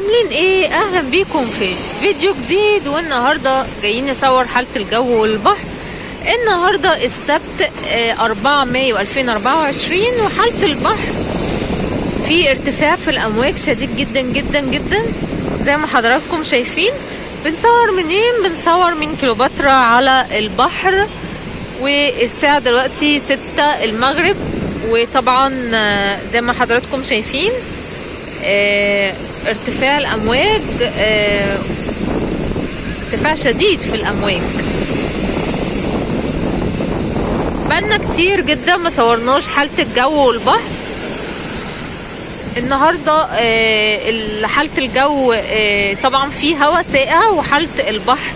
عاملين ايه؟ اهلا بيكم في فيديو جديد. والنهاردة جايين نصور حالة الجو والبحر. النهاردة السبت 4 مايو 2024، وحالة البحر في ارتفاع في الامواج شديد جدا جدا جدا زي ما حضراتكم شايفين. بنصور منين؟ بنصور من كليوباترا على البحر، والساعة دلوقتي 6 المغرب. وطبعا زي ما حضراتكم شايفين ارتفاع الامواج، ارتفاع شديد في الامواج. بقالنا كتير جدا ما صورناش حالة الجو والبحر. النهاردة حالة الجو طبعا في هواء ساقع، وحالة البحر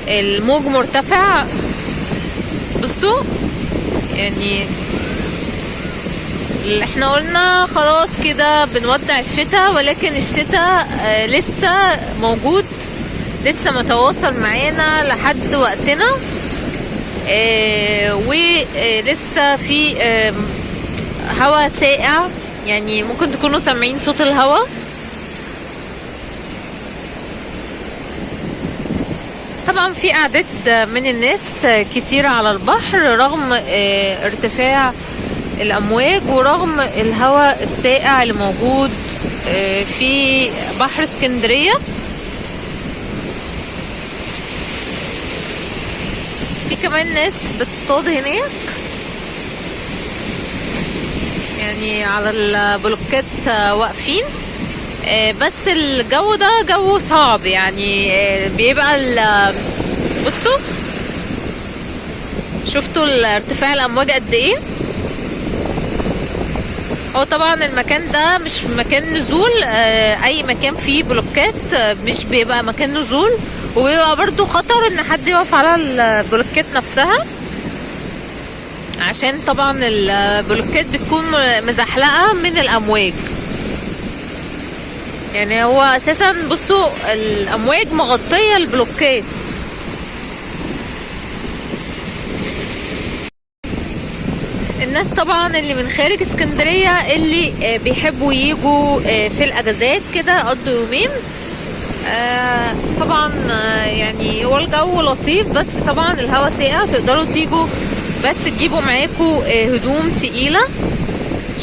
الموج مرتفع. بصوا يعني احنا قلنا خلاص كده بنودع الشتاء، ولكن الشتاء لسه موجود، لسه متواصل معانا لحد وقتنا. ولسه في هواء ساقع، يعني ممكن تكونوا سامعين صوت الهواء. طبعا في اعداد من الناس كتيرة على البحر رغم ارتفاع الامواج ورغم الهواء الساقع اللي موجود في بحر اسكندرية. في كمان ناس بتصطاد هناك، يعني على البلوكات واقفين. بس الجو ده جو صعب، يعني بيبقى بصوا شفتوا الارتفاع الامواج قد ايه. هو طبعا المكان ده مش مكان نزول، اي مكان فيه بلوكات مش بيبقى مكان نزول، وبيبقى برضو خطر ان حد يقف على البلوكات نفسها، عشان طبعا البلوكات بتكون مزحلقة من الامواج. يعني هو اساسا بصوا الامواج مغطية البلوكات. الناس طبعا اللي من خارج اسكندرية اللي بيحبوا يجوا في الاجازات كده يقضوا يومين، طبعا يعني هو الجو لطيف، بس طبعا الهواء ساقع. تقدروا تيجوا بس تجيبوا معاكوا هدوم تقيلة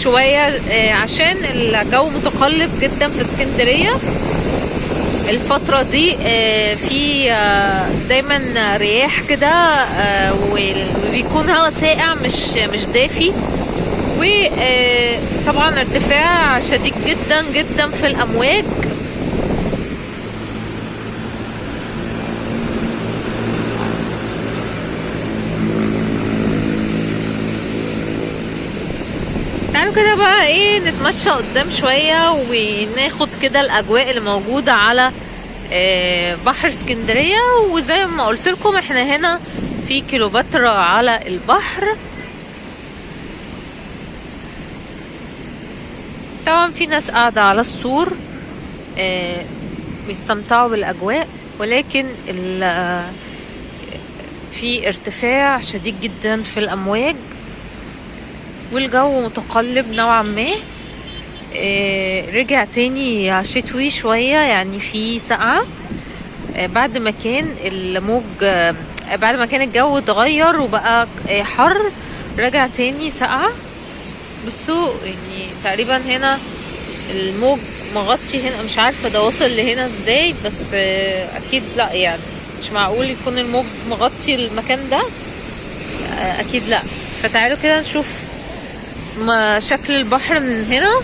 شوية، عشان الجو متقلب جدا في اسكندرية الفترة دي. في دايما رياح كده، وبيكون هواء ساقع مش دافي، وطبعا ارتفاع شديد جدا جدا في الامواج. تعالوا كده بقى ايه نتمشى قدام شوية وناخد كده الاجواء اللي موجودة على بحر اسكندرية. وزي ما قلت لكم احنا هنا في كليوباترا على البحر. طبعا في ناس قاعدة على السور بيستمتعوا بالاجواء، ولكن في ارتفاع شديد جدا في الامواج، والجو متقلب نوعا ما. رجع تاني شتوي شوية، يعني في سقعة بعد ما كان الموج، بعد ما كان الجو اتغير وبقى حر، رجع تاني سقعة. بصوا يعني تقريبا هنا الموج مغطي هنا، مش عارفة ده وصل لهنا ازاي، بس اكيد لا، يعني مش معقول يكون الموج مغطي المكان ده، اكيد لا. فتعالوا كده نشوف شكل البحر من هنا.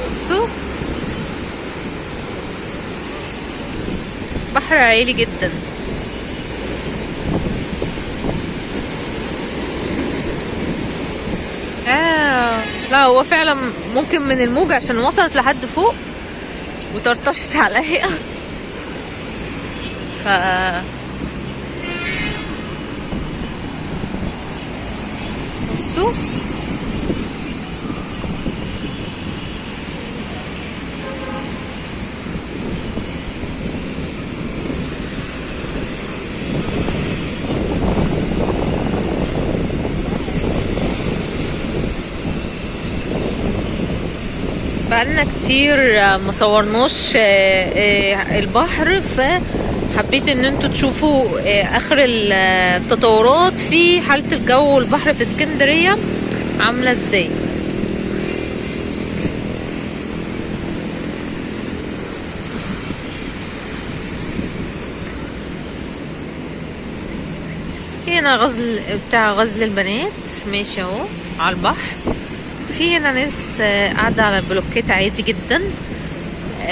بصوا بحر عالي جدا. لا هو فعلا ممكن من الموج عشان وصلت لحد فوق وطرطشت عليا. بصوا بقالنا كتير ما صورناش البحر، فحبيت ان انتوا تشوفوا اخر التطورات في حالة الجو والبحر في اسكندرية عاملة ازاي. هنا غزل بتاع غزل البنات ماشي اهو على البحر. في هنا ناس قاعدة على البلوكات عادي جدا،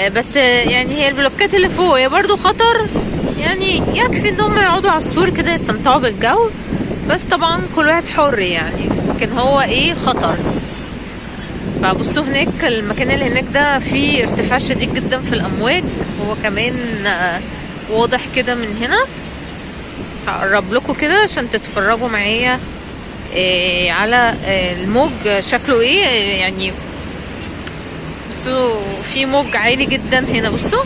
بس يعني هي البلوكات اللي فوق هي برضو خطر، يعني يكفي ان هم يقعدوا على السور كده يستمتعوا بالجو، بس طبعا كل واحد حر يعني، لكن هو ايه خطر. فبصوا هناك المكان اللي هناك ده فيه ارتفاع شديد جدا في الامواج، هو كمان واضح كده من هنا. هقرب لكم كده عشان تتفرجوا معايا على الموج شكله ايه يعني. بصوا في موج عالي جدا هنا، بصوا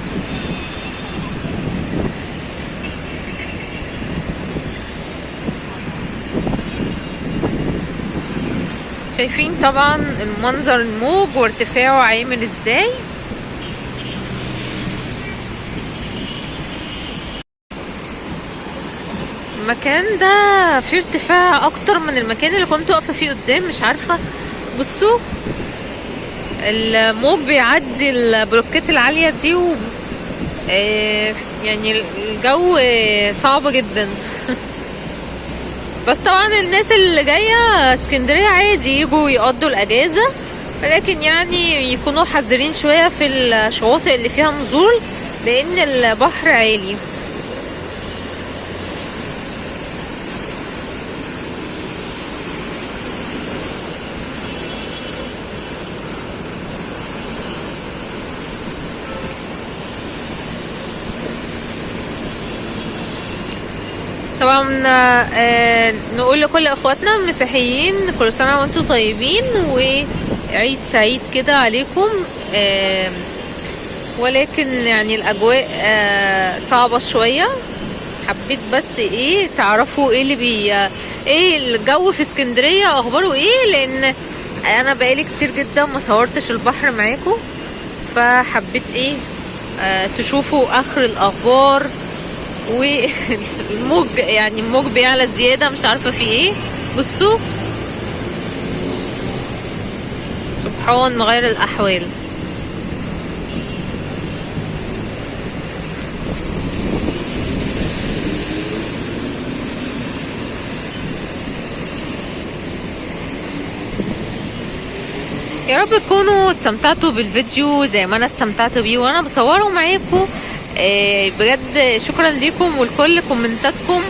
شايفين طبعا المنظر الموج وارتفاعه عامل ازاي. المكان ده فيه ارتفاع اكتر من المكان اللي كنت واقفه فيه قدام، مش عارفه. بصوا الموج بيعدي البلوكات العاليه دي يعني الجو صعب جدا. بس طبعا الناس اللي جايه اسكندريه عادي يجوا يقضوا الاجازه، ولكن يعني يكونوا حذرين شويه في الشواطئ اللي فيها نزول لان البحر عالي. طبعا نقول لكل اخواتنا المسيحيين كل سنه وانتم طيبين وعيد سعيد كده عليكم. ولكن يعني الاجواء صعبه شويه. حبيت بس ايه تعرفوا ايه اللي ايه الجو في اسكندريه اخباره ايه، لان انا بقالي كتير جدا ما صورتش البحر معاكم، فحبيت ايه تشوفوا اخر الاخبار. والموج يعني الموج بيعلى زيادة، مش عارفة في ايه. بصوا سبحان مغير الاحوال. يا رب تكونوا استمتعتوا بالفيديو زي ما انا استمتعت بيه وانا بصوره معاكم. بجد شكرا ليكم ولكل كومنتاتكم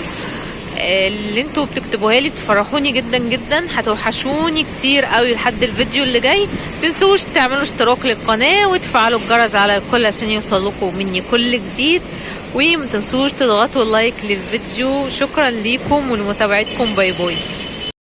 اللي انتوا بتكتبوها لي، بتفرحوني جدا جدا، هتوحشوني كتير قوي. لحد الفيديو اللي جاي متنسوش تعملوا اشتراك للقناه وتفعلوا الجرس على الكل عشان يوصلكم مني كل جديد، ومتنسوش تضغطوا لايك للفيديو. شكرا ليكم ولمتابعتكم، باي باي.